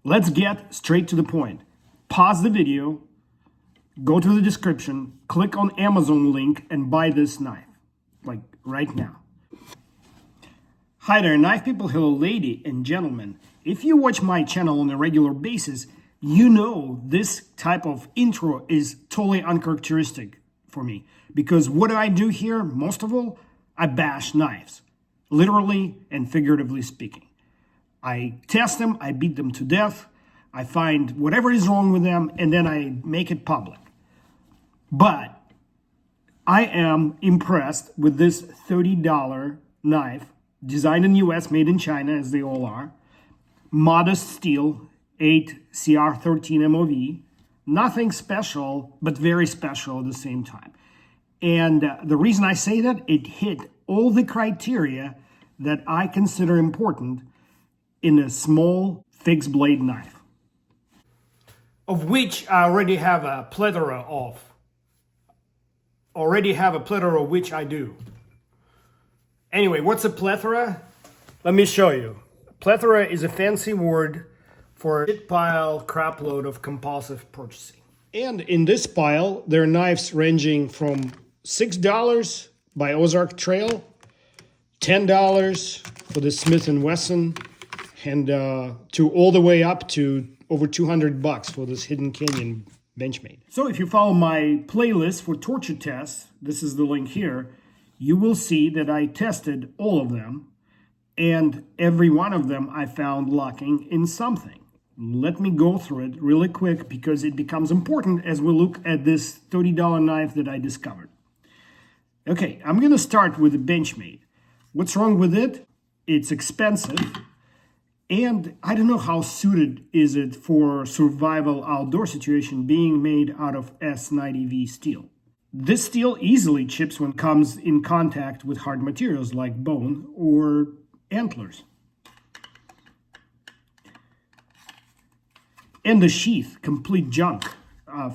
let's get straight to the point. Pause the video, go to the description, click on Amazon link and buy this knife, like right now. Hi there, knife people. Hello, lady and gentlemen. If you watch my channel on a regular basis, you know this type of intro is totally uncharacteristic for me. Because what do I do here? Most of all, I bash knives, literally and figuratively speaking. I test them, I beat them to death, I find whatever is wrong with them, and then I make it public. But I am impressed with this $30 knife, designed in US, made in China, as they all are. Modest steel, 8 CR13 MOV. Nothing special, but very special at the same time. And the reason I say that, it hit all the criteria that I consider important in a small fixed blade knife, of which I already have a plethora of. Which I do. Anyway, what's a plethora? Let me show you. Plethora is a fancy word for a shit pile, crap load of compulsive purchasing. And in this pile, there are knives ranging from $6 by Ozark Trail, $10 for the Smith & Wesson, and to all the way up to over $200 for this Hidden Canyon Benchmade. So if you follow my playlist for torture tests, this is the link here, you will see that I tested all of them, and every one of them I found lacking in something. Let me go through it really quick because it becomes important as we look at this $30 knife that I discovered. Okay, I'm going to start with the Benchmade. What's wrong with it? It's expensive, and I don't know how suited is it for survival outdoor situation, being made out of S90V steel. This steel easily chips when it comes in contact with hard materials like bone or antlers. And the sheath, complete junk.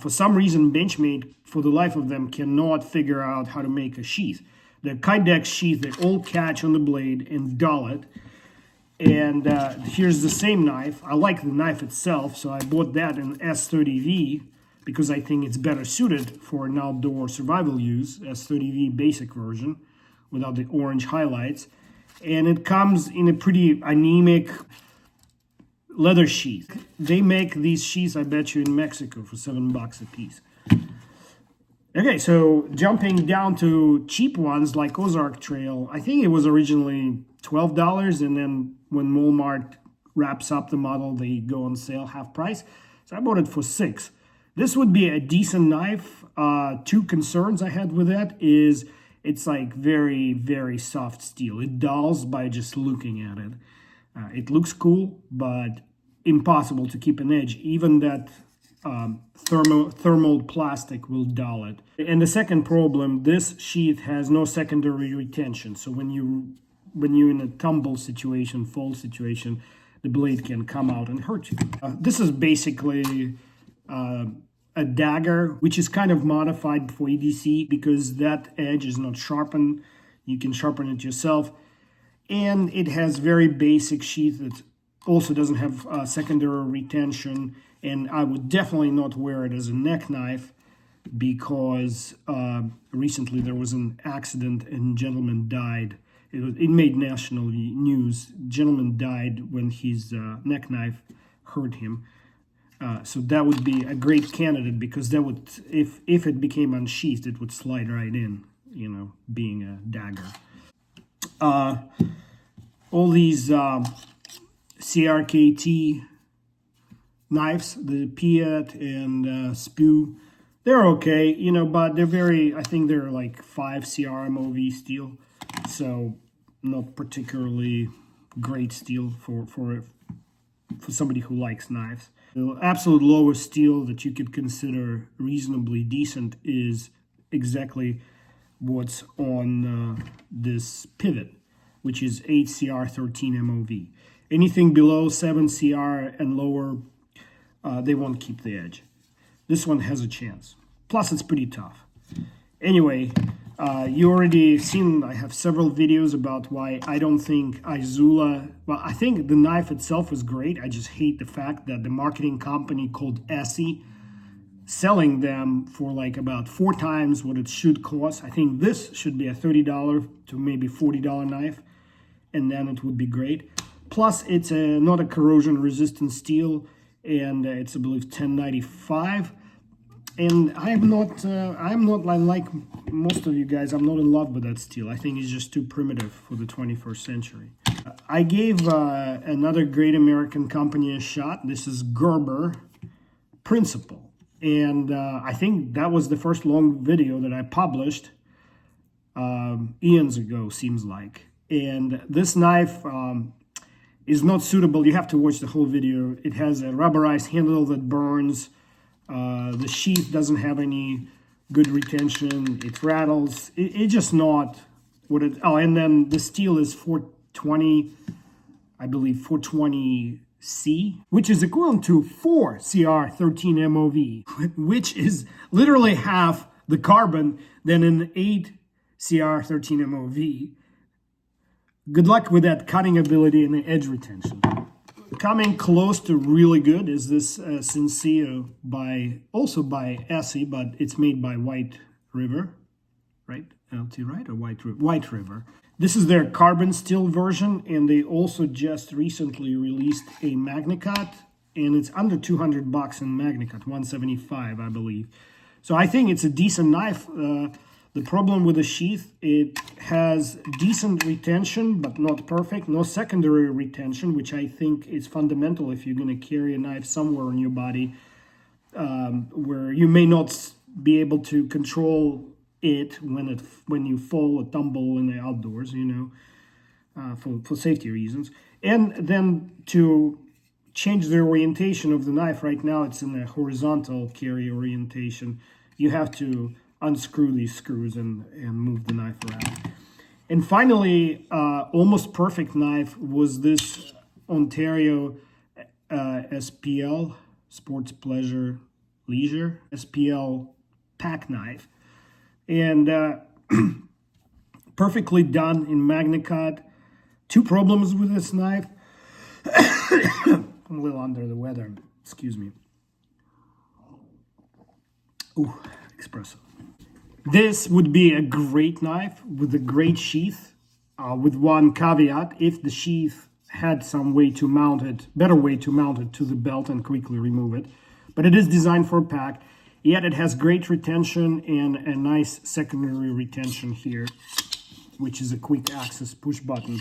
For some reason, Benchmade, for the life of them, cannot figure out how to make a sheath. The Kydex sheath, they all catch on the blade and dull it. And here's the same knife. I like the knife itself, so I bought that in S30V because I think it's better suited for an outdoor survival use, S30V basic version, without the orange highlights. And it comes in a pretty anemic leather sheath. They make these sheaths, I bet you, in Mexico for $7 a piece. Okay, so jumping down to cheap ones like Ozark Trail, I think it was originally $12, and then when Walmart wraps up the model, they go on sale half price. So I bought it for $6. This would be a decent knife. Two concerns I had with that is it's like very, very soft steel. It dulls by just looking at it. It looks cool, but impossible to keep an edge. Even that thermal plastic will dull it. And the second problem, this sheath has no secondary retention. So when you're in a tumble situation, fall situation, the blade can come out and hurt you. This is basically a dagger, which is kind of modified for EDC because that edge is not sharpened. You can sharpen it yourself. And it has very basic sheath that also doesn't have secondary retention. And I would definitely not wear it as a neck knife because recently there was an accident and a gentleman died. It made national news. Gentleman died when his neck knife hurt him. So that would be a great candidate because that would, if it became unsheathed, it would slide right in, you know, being a dagger. All these CRKT knives, the Piat and Spew, they're okay, you know, but they're very, I think they're like 5 CRMOV steel, so not particularly great steel for somebody who likes knives. The absolute lowest steel that you could consider reasonably decent is exactly what's on this pivot, which is 8 CR13 MOV. Anything below 7 CR and lower, they won't keep the edge. This one has a chance. Plus, it's pretty tough. Anyway, You already seen, I have several videos about why I don't think Izula, well, I think the knife itself is great. I just hate the fact that the marketing company called Essie selling them for like about 4 times what it should cost. I think this should be a $30 to maybe $40 knife, and then it would be great. Plus, it's not a corrosion resistant steel, and it's, I believe, $10.95. And I'm not like most of you guys, I'm not in love with that steel. I think it's just too primitive for the 21st century. I gave another great American company a shot. This is Gerber Principle. And I think that was the first long video that I published eons ago, seems like. And this knife is not suitable. You have to watch the whole video. It has a rubberized handle that burns. The sheath doesn't have any good retention. It rattles. It's just not what it... Oh, and then the steel is 420, I believe 420C, which is equivalent to 4 CR13 MOV, which is literally half the carbon than an 8 CR13 MOV. Good luck with that cutting ability and the edge retention. Coming close to really good is this Senseo also by Essie, but it's made by White River, right? LT, right? Or White River. This is their carbon steel version, and they also just recently released a MagnaCut, and it's under $200 in MagnaCut, $175, I believe. So I think it's a decent knife. The problem with the sheath, it has decent retention, but not perfect. No secondary retention, which I think is fundamental if you're going to carry a knife somewhere on your body where you may not be able to control it when you fall or tumble in the outdoors, you know, for safety reasons. And then to change the orientation of the knife, right now it's in a horizontal carry orientation. You have to unscrew these screws and move the knife around. And finally, almost perfect knife was this Ontario SPL, Sports Pleasure Leisure, SPL pack knife. And perfectly done in MagnaCut. 2 problems with this knife. I'm a little under the weather, excuse me. Ooh, espresso. This would be a great knife with a great sheath, with one caveat: if the sheath had some way to mount it, better way to mount it to the belt and quickly remove it. But it is designed for a pack, yet it has great retention and a nice secondary retention here, which is a quick access push button.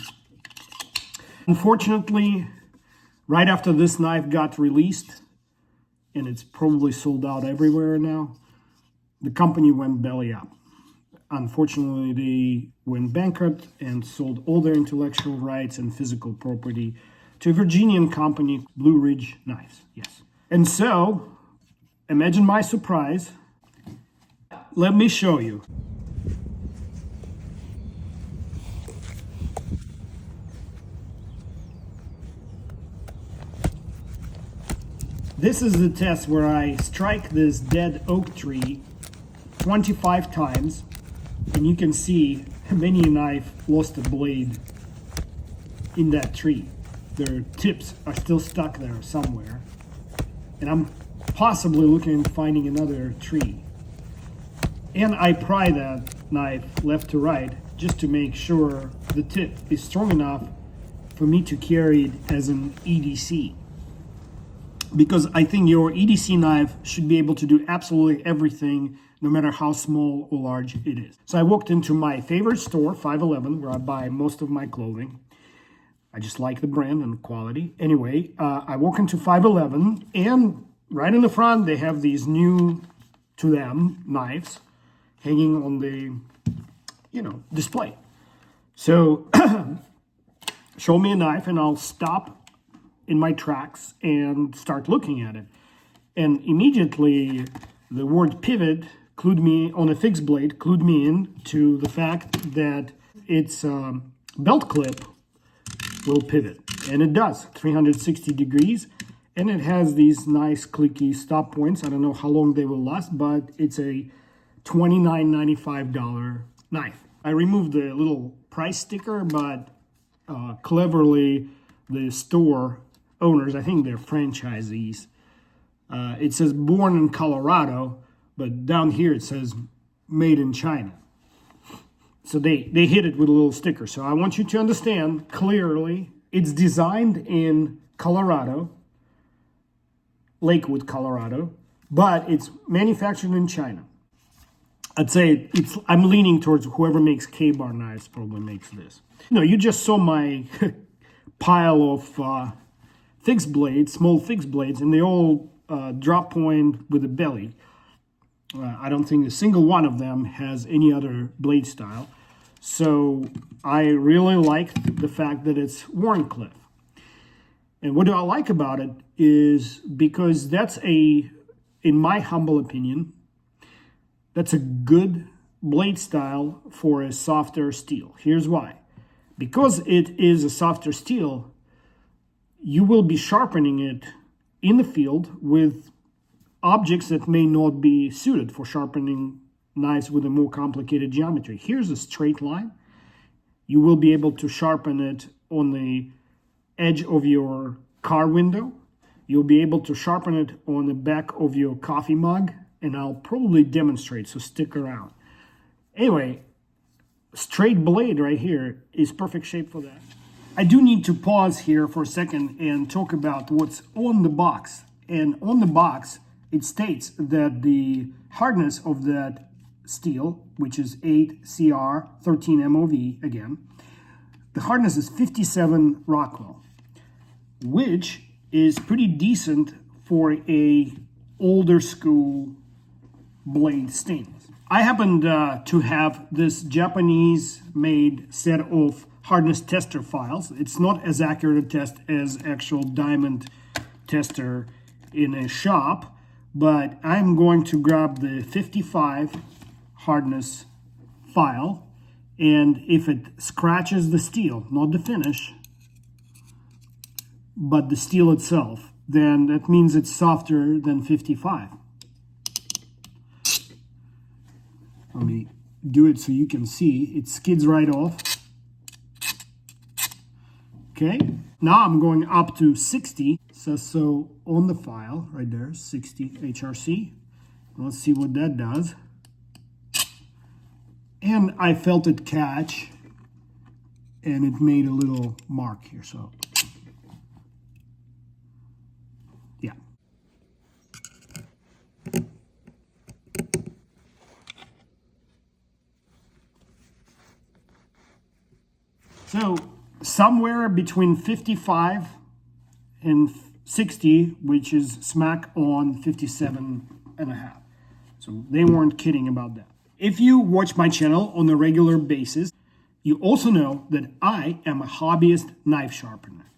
Unfortunately, right after this knife got released, and it's probably sold out everywhere now, the company went belly up. Unfortunately, they went bankrupt and sold all their intellectual rights and physical property to a Virginian company, Blue Ridge Knives. Yes. And so, imagine my surprise. Let me show you. This is the test where I strike this dead oak tree 25 times, and you can see many a knife lost a blade in that tree. Their tips are still stuck there somewhere, and I'm possibly looking at finding another tree. And I pry that knife left to right just to make sure the tip is strong enough for me to carry it as an EDC. Because I think your EDC knife should be able to do absolutely everything, no matter how small or large it is. So I walked into my favorite store, 511, where I buy most of my clothing. I just like the brand and quality. Anyway, I walk into 511, and right in the front, they have these new, to them, knives hanging on the, display. So show me a knife, and I'll stop in my tracks and start looking at it. And immediately the word pivot clued me on a fixed blade, clued me in to the fact that its belt clip will pivot. And it does, 360 degrees. And it has these nice clicky stop points. I don't know how long they will last, but it's a $29.95 knife. I removed the little price sticker, but cleverly the store owners, I think they're franchisees, it says born in Colorado, but down here it says made in China. So they hit it with a little sticker. So I want you to understand clearly, it's designed in Colorado, Lakewood, Colorado, but it's manufactured in China. I'd say I'm leaning towards whoever makes K-bar knives probably makes this. You just saw my pile of fixed blades, small fixed blades, and they all drop point with a belly. I don't think a single one of them has any other blade style. So I really like the fact that it's Wharncliffe. And what do I like about it is because that's in my humble opinion, that's a good blade style for a softer steel. Here's why. Because it is a softer steel, you will be sharpening it in the field with objects that may not be suited for sharpening knives with a more complicated geometry. Here's a straight line. You will be able to sharpen it on the edge of your car window. You'll be able to sharpen it on the back of your coffee mug, and I'll probably demonstrate, so stick around. Anyway, straight blade right here is perfect shape for that. I do need to pause here for a second and talk about what's on the box. And on the box, it states that the hardness of that steel, which is 8CR 13 MOV again, the hardness is 57 Rockwell, which is pretty decent for a older school blade stainless. I happened to have this Japanese made set of hardness tester files. It's not as accurate a test as actual diamond tester in a shop, but I'm going to grab the 55 hardness file, and if it scratches the steel, not the finish, but the steel itself, then that means it's softer than 55. Let me do it so you can see. It skids right off. Okay, now I'm going up to 60. Says so on the file right there, 60 HRC. Let's see what that does. And I felt it catch, and it made a little mark here, so yeah. So somewhere between 55 and 60, which is smack on 57 and a half. So they weren't kidding about that. If you watch my channel on a regular basis, you also know that I am a hobbyist knife sharpener.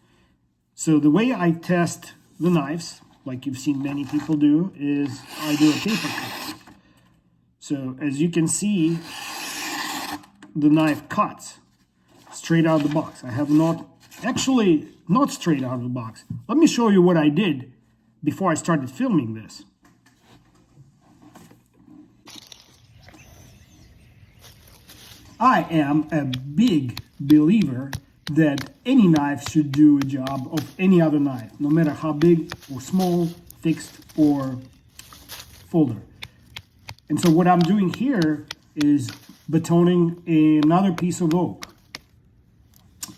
So the way I test the knives, like you've seen many people do, is I do a paper cut. So as you can see, the knife cuts straight out of the box. I have not straight out of the box. Let me show you what I did before I started filming this. I am a big believer that any knife should do a job of any other knife, no matter how big or small, fixed or folder. And so what I'm doing here is batoning another piece of oak.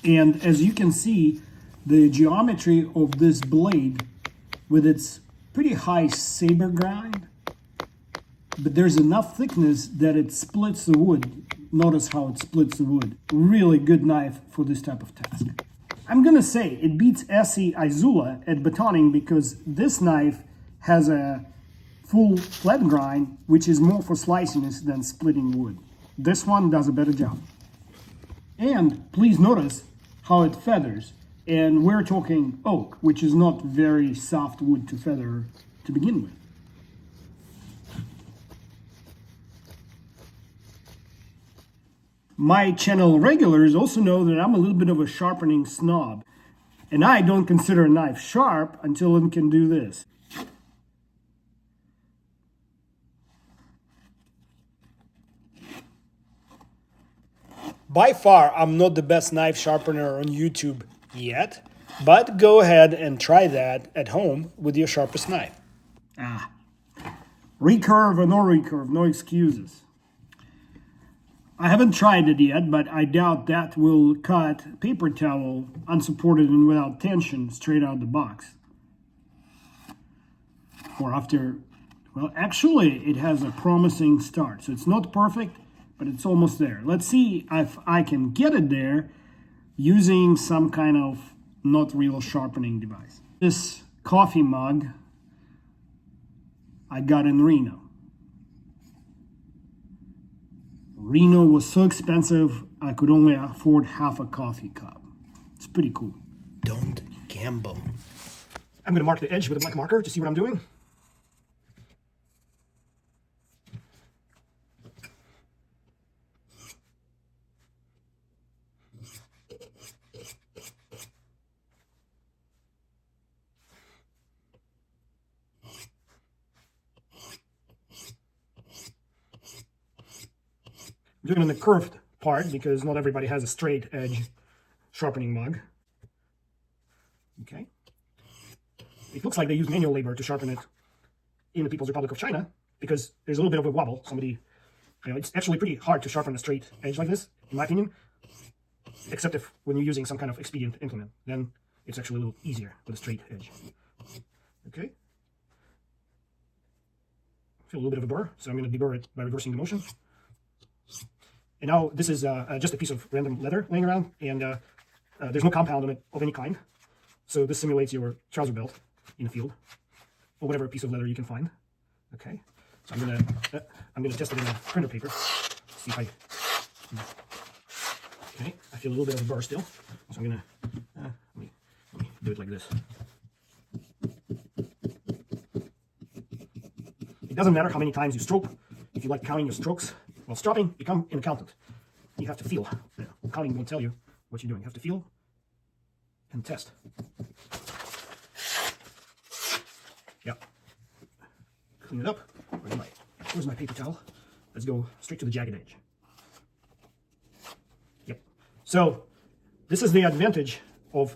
And as you can see, the geometry of this blade with its pretty high saber grind, but there's enough thickness that it splits the wood. Notice how it splits the wood. Really good knife for this type of task. I'm gonna say it beats Essie Izula at batoning because this knife has a full flat grind, which is more for sliciness than splitting wood. This one does a better job. And please notice how it feathers. And we're talking oak, which is not very soft wood to feather to begin with. My channel regulars also know that I'm a little bit of a sharpening snob. And I don't consider a knife sharp until it can do this. By far, I'm not the best knife sharpener on YouTube yet, but go ahead and try that at home with your sharpest knife. Recurve or no recurve, no excuses. I haven't tried it yet, but I doubt that will cut paper towel unsupported and without tension straight out of the box. Or after, well, actually it has a promising start. So it's not perfect, but it's almost there. Let's see if I can get it there using some kind of not real sharpening device. This coffee mug I got in Reno. Reno was so expensive, I could only afford half a coffee cup. It's pretty cool. Don't gamble. I'm gonna mark the edge with a black marker to see what I'm doing. I'm doing it on the curved part because not everybody has a straight edge sharpening mug. Okay. It looks like they use manual labor to sharpen it in the People's Republic of China because there's a little bit of a wobble. It's actually pretty hard to sharpen a straight edge like this, in my opinion, except if when you're using some kind of expedient implement, then it's actually a little easier with a straight edge. Okay. Feel a little bit of a burr, so I'm going to deburr it by reversing the motion. And now this is just a piece of random leather laying around, and there's no compound on it of any kind. So this simulates your trouser belt in the field, or whatever piece of leather you can find. Okay, so I'm gonna test it in a printer paper. See if okay, I feel a little bit of a burr still, so I'm gonna let me do it like this. It doesn't matter how many times you stroke. If you like counting your strokes while stropping, become an accountant. You have to feel. Counting won't tell you what you're doing. You have to feel and test. Yep. Clean it up. Where's my paper towel? Let's go straight to the jagged edge. Yep. So this is the advantage of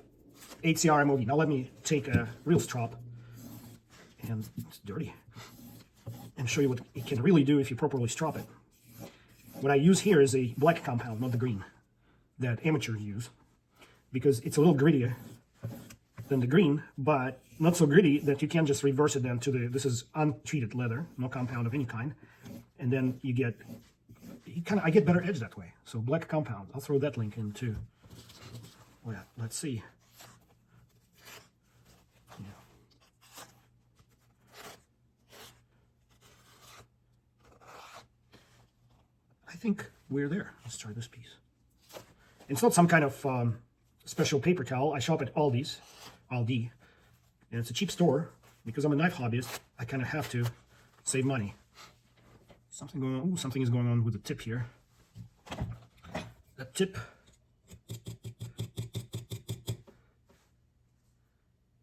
HCR MOV. Now let me take a real strop, and it's dirty, and show you what it can really do if you properly strop it. What I use here is a black compound, not the green, that amateurs use, because it's a little grittier than the green, but not so gritty that you can't just reverse it then to the, this is untreated leather, no compound of any kind, and then I get better edge that way. So black compound, I'll throw that link in too. Well, let's see. I think we're there. Let's try this piece. It's not some kind of special paper towel. I shop at Aldi, and it's a cheap store. Because I'm a knife hobbyist, I kind of have to save money. Something going on. Ooh, something is going on with the tip here. That tip.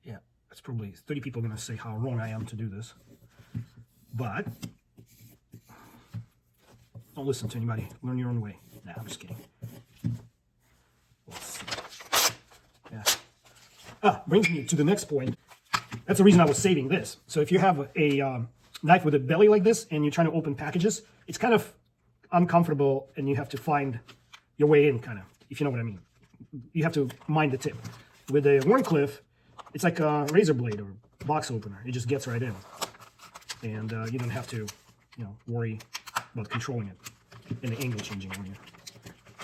Yeah, that's probably 30 people going to say how wrong I am to do this. But don't listen to anybody. Learn your own way. Nah, I'm just kidding. Let's see. Yeah. Brings me to the next point. That's the reason I was saving this. So if you have a knife with a belly like this and you're trying to open packages, it's kind of uncomfortable and you have to find your way in, kind of, if you know what I mean. You have to mind the tip. With a Warncliffe, it's like a razor blade or box opener. It just gets right in. And you don't have to, worry about controlling it and the angle changing on you.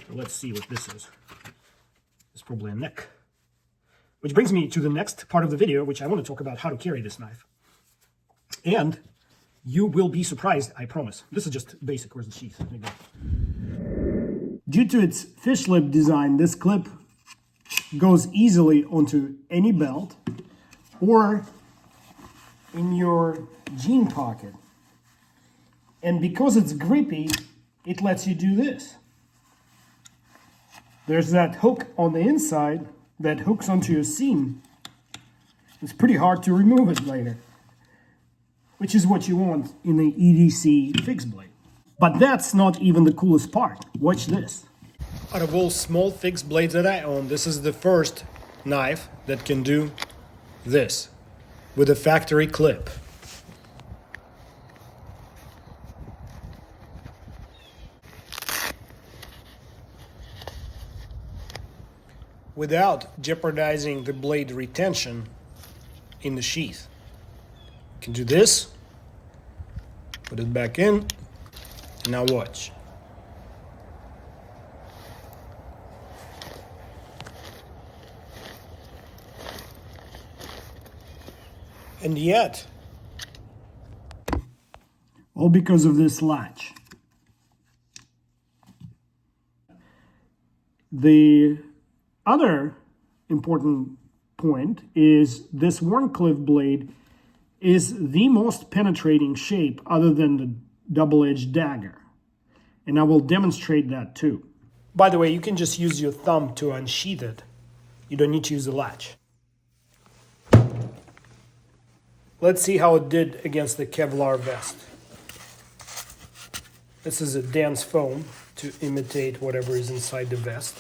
So let's see what this is. It's probably a neck. Which brings me to the next part of the video, which I want to talk about how to carry this knife. And you will be surprised, I promise. This is just basic. Where's the sheath? There you go. Due to its fish lip design, this clip goes easily onto any belt or in your jean pocket. And because it's grippy, it lets you do this. There's that hook on the inside that hooks onto your seam. It's pretty hard to remove it later, which is what you want in the EDC fixed blade. But that's not even the coolest part. Watch this. Out of all small fixed blades that I own, this is the first knife that can do this with a factory clip. Without jeopardizing the blade retention in the sheath. You can do this, put it back in, now watch. And yet, all because of this latch. The other important point is this Warncliffe blade is the most penetrating shape other than the double-edged dagger. And I will demonstrate that too. By the way, you can just use your thumb to unsheath it. You don't need to use the latch. Let's see how it did against the Kevlar vest. This is a dense foam to imitate whatever is inside the vest.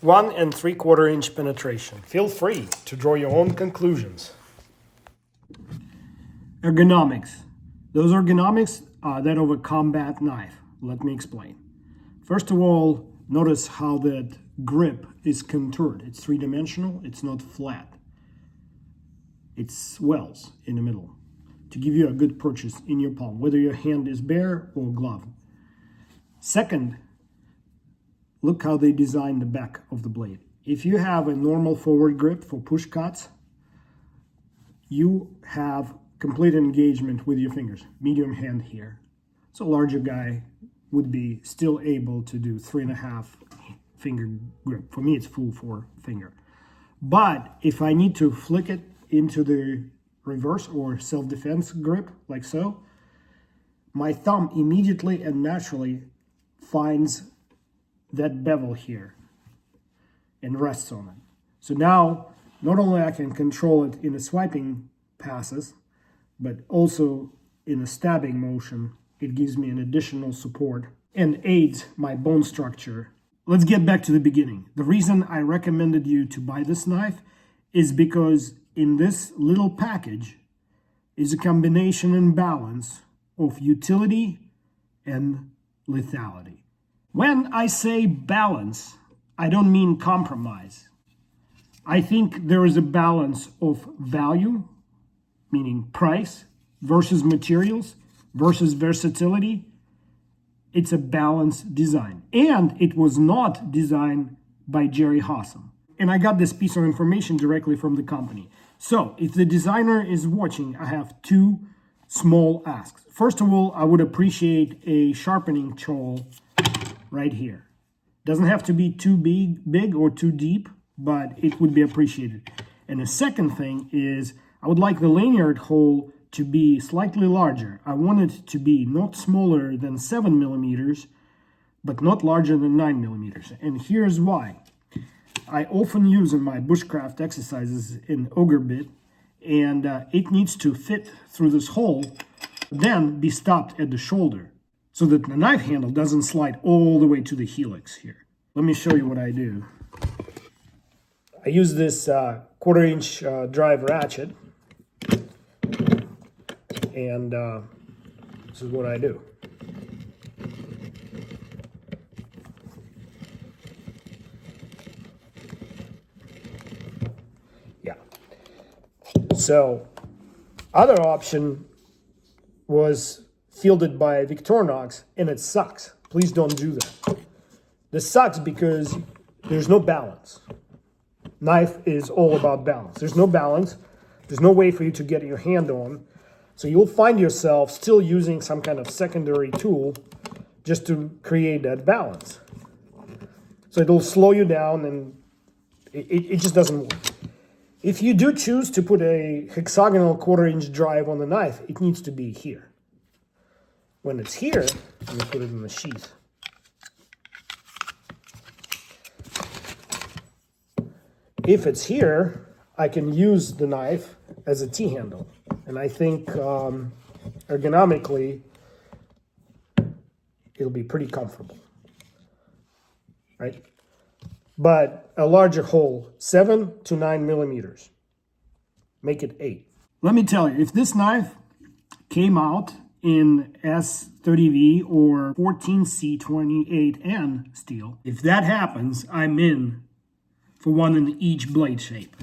One and 3/4 inch penetration. Feel free to draw your own conclusions. Ergonomics. Those ergonomics that of a combat knife. Let me explain. First of all, notice how that grip is contoured. It's three-dimensional, it's not flat. It swells in the middle to give you a good purchase in your palm, whether your hand is bare or gloved. Second, look how they designed the back of the blade. If you have a normal forward grip for push cuts, you have complete engagement with your fingers, medium hand here. So a larger guy would be still able to do 3.5 finger grip. For me, it's full 4 finger. But if I need to flick it into the reverse or self-defense grip, like so, my thumb immediately and naturally finds that bevel here and rests on it. So now, not only I can control it in the swiping passes, but also in a stabbing motion, it gives me an additional support and aids my bone structure. Let's get back to the beginning. The reason I recommended you to buy this knife is because in this little package is a combination and balance of utility and lethality. When I say balance, I don't mean compromise. I think there is a balance of value, meaning price, versus materials, versus versatility. It's a balanced design. And it was not designed by Jerry Hossam. And I got this piece of information directly from the company. So if the designer is watching, I have 2 small asks. First of all, I would appreciate a sharpening tool right here. Doesn't have to be too big or too deep, but it would be appreciated. And the second thing is I would like the lanyard hole to be slightly larger. I want it to be not smaller than 7 millimeters, but not larger than 9 millimeters. And here's why. I often use in my bushcraft exercises an auger bit, and it needs to fit through this hole, then be stopped at the shoulder, so that the knife handle doesn't slide all the way to the helix here. Let me show you what I do. I use this 1/4 inch drive ratchet, and this is what I do. Yeah. So, other option was fielded by Victorinox, and it sucks. Please don't do that. This sucks because there's no balance. Knife is all about balance. There's no balance. There's no way for you to get your hand on. So you'll find yourself still using some kind of secondary tool just to create that balance. So it'll slow you down, and it just doesn't work. If you do choose to put a hexagonal 1/4 inch drive on the knife, it needs to be here. When it's here, let me put it in the sheath. If it's here, I can use the knife as a T-handle. And I think ergonomically, it'll be pretty comfortable, right? But a larger hole, 7 to 9 millimeters. Make it 8. Let me tell you, if this knife came out in S30V or 14C28N steel, if that happens, I'm in for one in each blade shape.